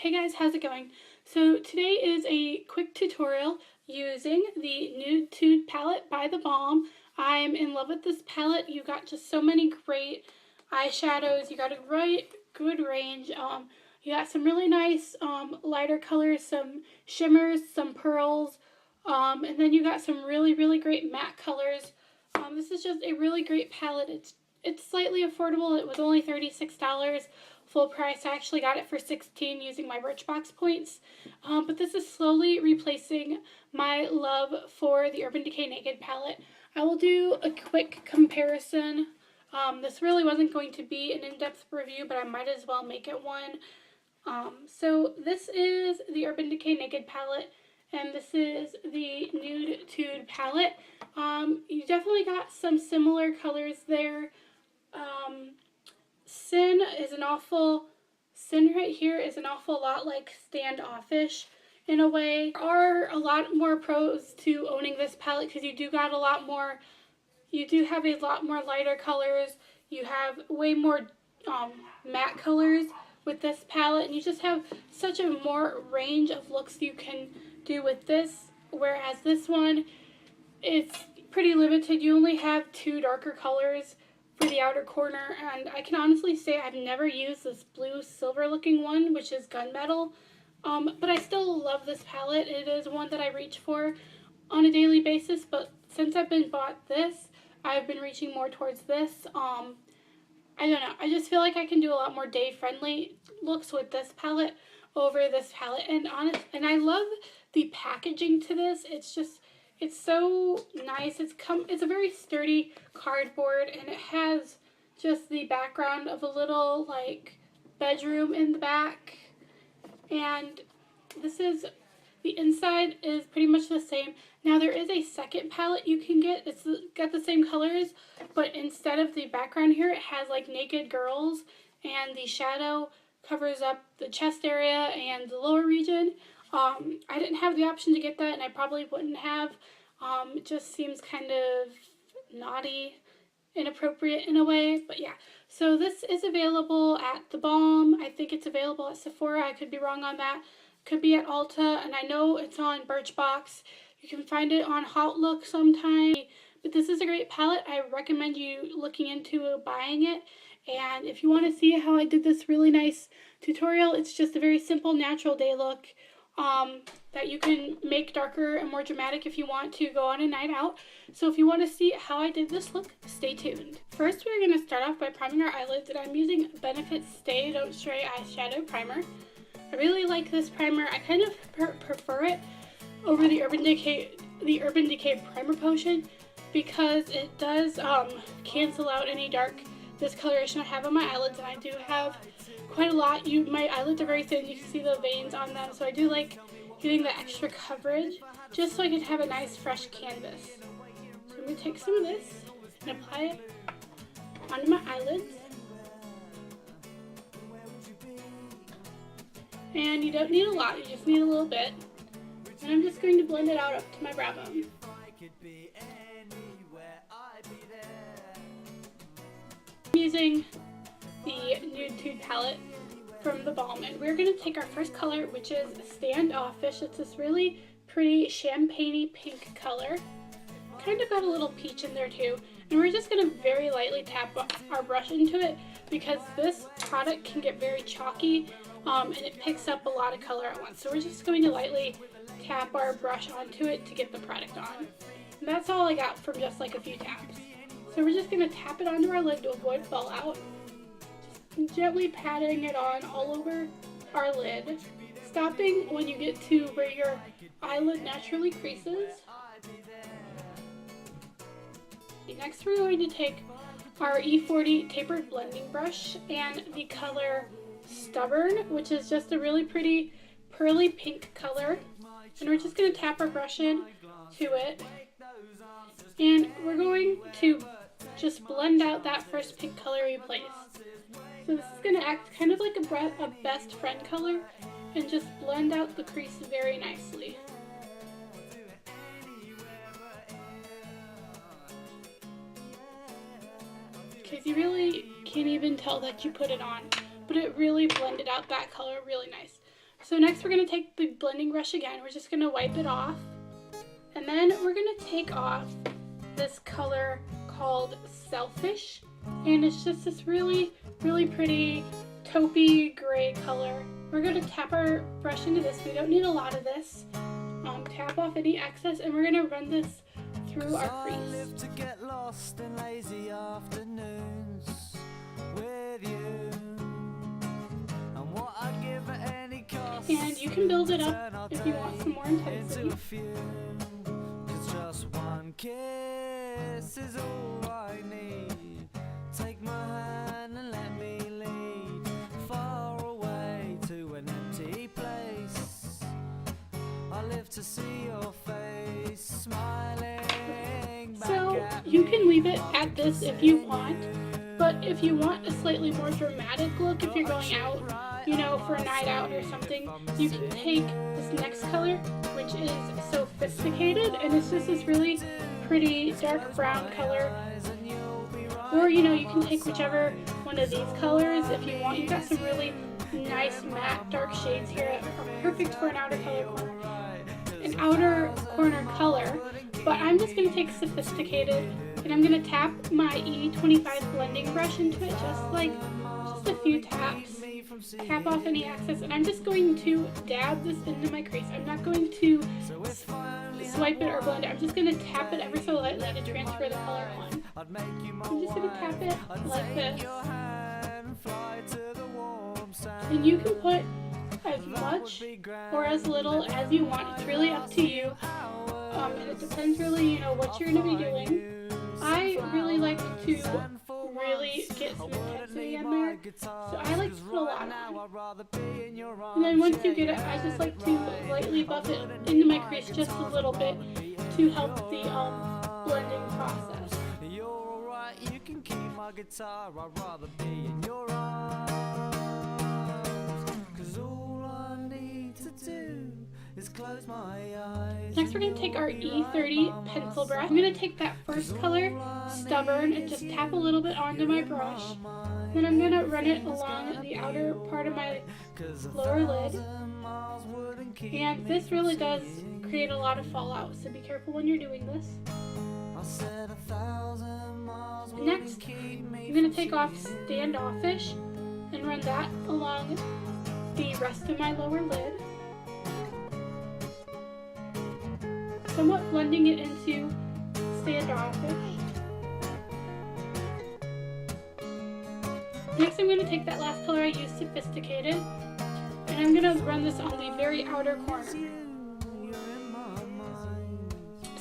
Hey guys, how's it going? So today is a quick tutorial using the Nude Tude palette by The Balm. I'm in love with this palette. You got just so many great eyeshadows. You got a good range. You got some really nice lighter colors, some shimmers, some pearls, and then you got some really great matte colors. This is just a really great palette. It's slightly affordable. It was only $36 full price. I actually got it for $16 using my Birchbox points. But this is slowly replacing my love for the Urban Decay Naked palette. I will do a quick comparison. This really wasn't going to be an in-depth review, but I might as well make it one. So this is the Urban Decay Naked palette, and this is the Nude Tude palette. You definitely got some similar colors there. Sin right here is an awful lot like Standoffish in a way. There are a lot more pros to owning this palette because you do have a lot more lighter colors. You have way more matte colors with this palette, and you just have such a more range of looks you can do with this, whereas this one, it's pretty limited. You only have two darker colors for the outer corner, and I can honestly say I've never used this blue silver looking one, which is Gunmetal, but I still love this palette. It is one that I reach for on a daily basis, but since I've bought this, I've been reaching more towards this. I don't know, I just feel like I can do a lot more day friendly looks with this palette over this palette, and I love the packaging to this. It's so nice. It's a very sturdy cardboard, and it has just the background of a little like bedroom in the back. And the inside is pretty much the same. Now there is a second palette you can get. It's got the same colors, but instead of the background here, it has like naked girls, and the shadow covers up the chest area and the lower region. I didn't have the option to get that, and I probably wouldn't have. It just seems kind of naughty, inappropriate in a way, but yeah. So this is available at The Balm. I think it's available at Sephora. I could be wrong on that. Could be at Ulta, and I know it's on Birchbox. You can find it on Hot Look sometime. But this is a great palette. I recommend you looking into buying it. And if you want to see how I did this really nice tutorial, it's just a very simple natural day look that you can make darker and more dramatic if you want to go on a night out. So if you want to see how I did this look, stay tuned. First, we're going to start off by priming our eyelids, and I'm using Benefit Stay Don't Stray Eyeshadow Primer. I really like this primer. I kind of prefer it over the Urban Decay Primer Potion because it does cancel out any dark discoloration I have on my eyelids, and I do have quite a lot. My eyelids are very thin. You can see the veins on them, so I do like getting the extra coverage just so I can have a nice fresh canvas. So I'm going to take some of this and apply it onto my eyelids. And you don't need a lot, you just need a little bit. And I'm just going to blend it out up to my brow bone. I'm using the Nude Tude palette from The Balm, and we're going to take our first color, which is Standoffish. It's this really pretty champagne-y pink color. Kind of got a little peach in there too. And we're just going to very lightly tap our brush into it because this product can get very chalky and it picks up a lot of color at once. So we're just going to lightly tap our brush onto it to get the product on. And that's all I got from just like a few taps. So we're just going to tap it onto our lid to avoid fallout. Just gently patting it on all over our lid, stopping when you get to where your eyelid naturally creases. Next, we're going to take our E40 tapered blending brush and the color Stubborn, which is just a really pretty pearly pink color, and we're just going to tap our brush in to it, and we're going to just blend out that first pink color we placed. So this is going to act kind of like a best friend color and just blend out the crease very nicely. Because you really can't even tell that you put it on, but it really blended out that color really nice. So next we're going to take the blending brush again. We're just going to wipe it off. And then we're going to take off this color called Selfish. And it's just this really, really pretty taupey gray color. We're going to tap our brush into this. We don't need a lot of this. Tap off any excess, and we're going to run this through our crease. And you can build it up if you want some more intensity. Just one kiss is all I need. Take my hand and let me lead far away to an empty place. I live to see your face smiling. So you can leave it at this if you want, but if you want a slightly more dramatic look, if you're going out, you know, for a night out or something, you can take this next color, which is Sophisticated, and it's just this really pretty dark brown color. Or, you know, you can take whichever one of these colors if you want. You've got some really nice matte dark shades here that are perfect for an outer corner color. But I'm just going to take Sophisticated, and I'm going to tap my E25 blending brush into it, just a few taps. Tap off any excess, and I'm just going to dab this into my crease. I'm not going to swipe it or blend it. I'm just going to tap it ever so lightly to transfer the color on. I'm just going to tap it like this. And you can put as much or as little as you want. It's really up to you. And it depends really, you know, what you're going to be doing. I really like to really get some intensity in there, so I like to put a lot on. And then once you get it, I just like to lightly buff it into my crease just a little bit to help the blending process. You're alright, you can keep my guitar, I'd rather be in your arms, 'cause all I need to do is close my eyes. Next we're going to take our E30 pencil brush. I'm going to take that first color, Stubborn, and just tap a little bit onto my brush. Then I'm going to run it along the outer part of my lower lid. And this really does create a lot of fallout, so be careful when you're doing this. Next, I'm going to take off Standoffish and run that along the rest of my lower lid, somewhat blending it into Standoffish. Next, I'm going to take that last color I used, Sophisticated, and I'm going to run this on the very outer corner.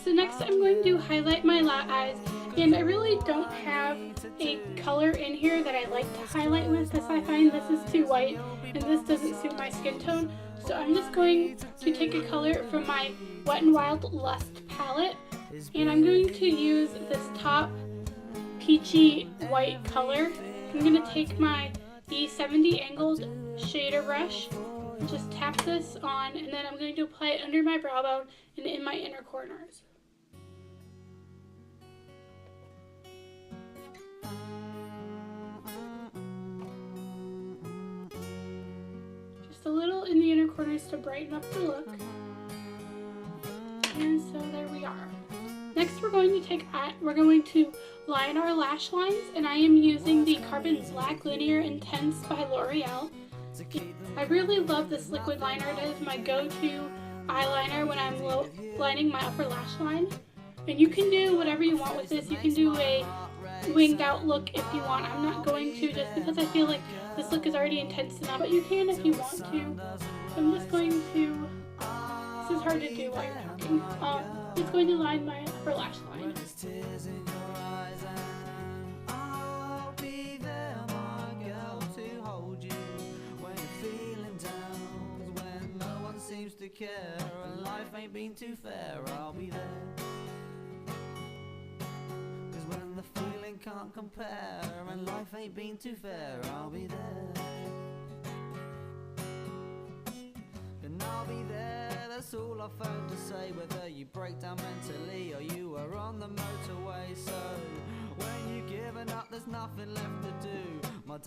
So next, I'm going to highlight my eyes, and I really don't have a color in here that I like to highlight with. This, I find this is too white, and this doesn't suit my skin tone. So I'm just going to take a color from my Wet n Wild Lust palette, and I'm going to use this top peachy white color. I'm going to take my E70 angled shader brush and just tap this on, and then I'm going to apply it under my brow bone and in my inner corners. A little in the inner corners to brighten up the look. And so there we are. Next we're going to line our lash lines, and I am using the Carbon Black Linear Intense by L'Oreal. I really love this liquid liner. It is my go-to eyeliner when I'm lining my upper lash line. And you can do whatever you want with this. You can do a winged out look if you want. I'm not going to, just because I feel like this look is already intense enough, but you can if you want to. So I'm just going to, this is hard to do while you're talking. Just going to line my upper lash line. Seems to care, and life ain't been too fair, I'll be there. 'Cause when the feeling can't compare, and life ain't been too fair, I'll be there. And I'll be there, that's all I found to say. Whether you break down mentally or you are on the motorway. So when you've given up, there's nothing left to do. I'm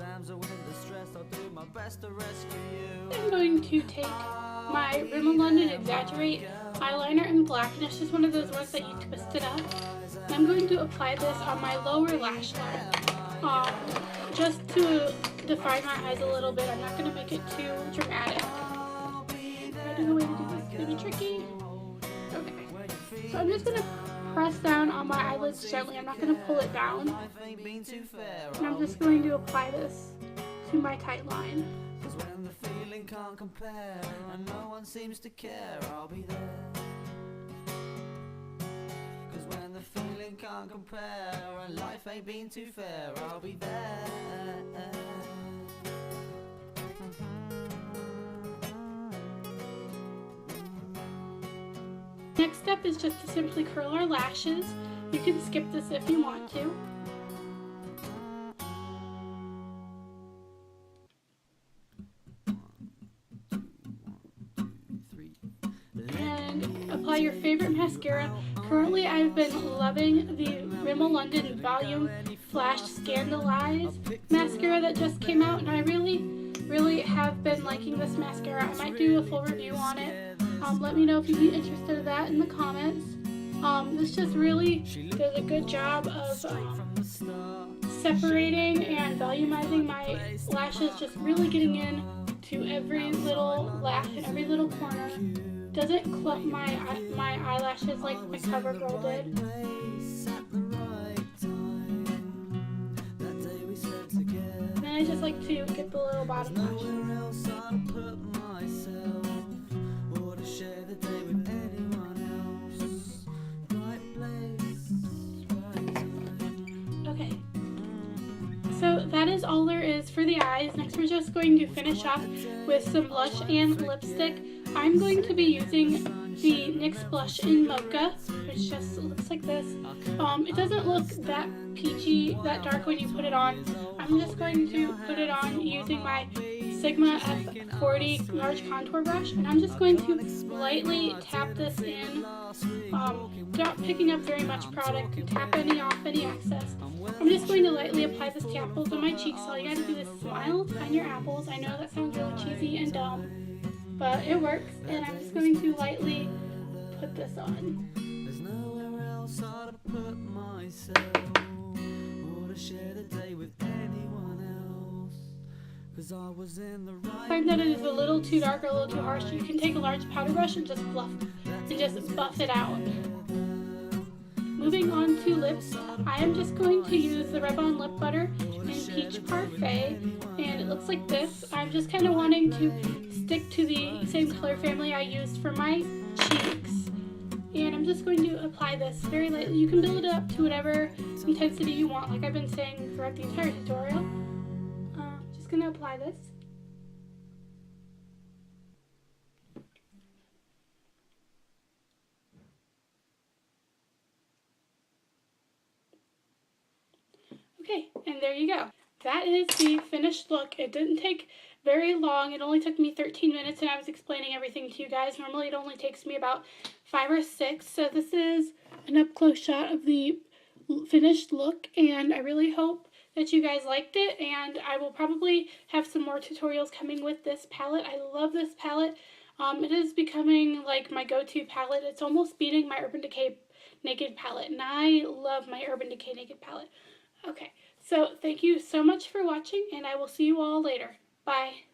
going to take my Rimmel London Exaggerate Eyeliner in black, and it's just one of those ones that you twist it up. And I'm going to apply this on my lower lash line, just to define my eyes a little bit. I'm not going to make it too dramatic. Finding a way to do this is going to be tricky. Okay, so I'm just going to press down on my eyelids gently. I'm not going to pull it down. And I'm just going to apply this to my tight line. When the feeling can't compare and no one seems to care, I'll be there. 'Cause when the feeling can't compare and life ain't been too fair, I'll be there. Next step is just to simply curl our lashes. You can skip this if you want to. And apply your favorite mascara. Currently I've been loving the Rimmel London Volume Flash Scandalize mascara that just came out, and I really have been liking this mascara. I might do a full review on it. Let me know if you'd be interested in that in the comments. This just really does a good job of separating and volumizing my lashes, just really getting in to every little lash and every little corner. Doesn't clump my eyelashes like my CoverGirl did. And then I just like to get the little bottom lashes. Okay, so that is all there is for the eyes. Next we're just going to finish off with some blush and lipstick. I'm going to be using the NYX blush in Mocha, which just looks like this. It doesn't look that peachy, that dark when you put it on. I'm just going to put it on using my Sigma F40 large contour brush, and I'm just going to lightly tap this in, not picking up very much product, and tap off any excess. I'm just going to lightly apply this to apples on my cheeks. All you gotta do is smile, find your apples. I know that sounds really cheesy and dumb, but it works, and I'm just going to lightly put this on. There's nowhere else I'd put myself or to share the day with anyone else. 'Cause I was in the right. Find that it is a little too dark or a little too harsh, you can take a large powder brush and just buff it out. Moving on to lips, I am just going to use the Rub-On Lip Butter in Peach Parfait, and it looks like this. I'm just kind of wanting to stick to the same color family I used for my cheeks, and I'm just going to apply this very lightly. You can build it up to whatever intensity you want, like I've been saying throughout the entire tutorial. Just going to apply this. Okay, and there you go. That is the finished look. It didn't take very long. It only took me 13 minutes, and I was explaining everything to you guys. Normally it only takes me about 5 or 6. So this is an up-close shot of the finished look, and I really hope that you guys liked it, and I will probably have some more tutorials coming with this palette. I love this palette. It is becoming like my go-to palette. It's almost beating my Urban Decay Naked palette, and I love my Urban Decay Naked palette. Okay, so thank you so much for watching, and I will see you all later. Bye.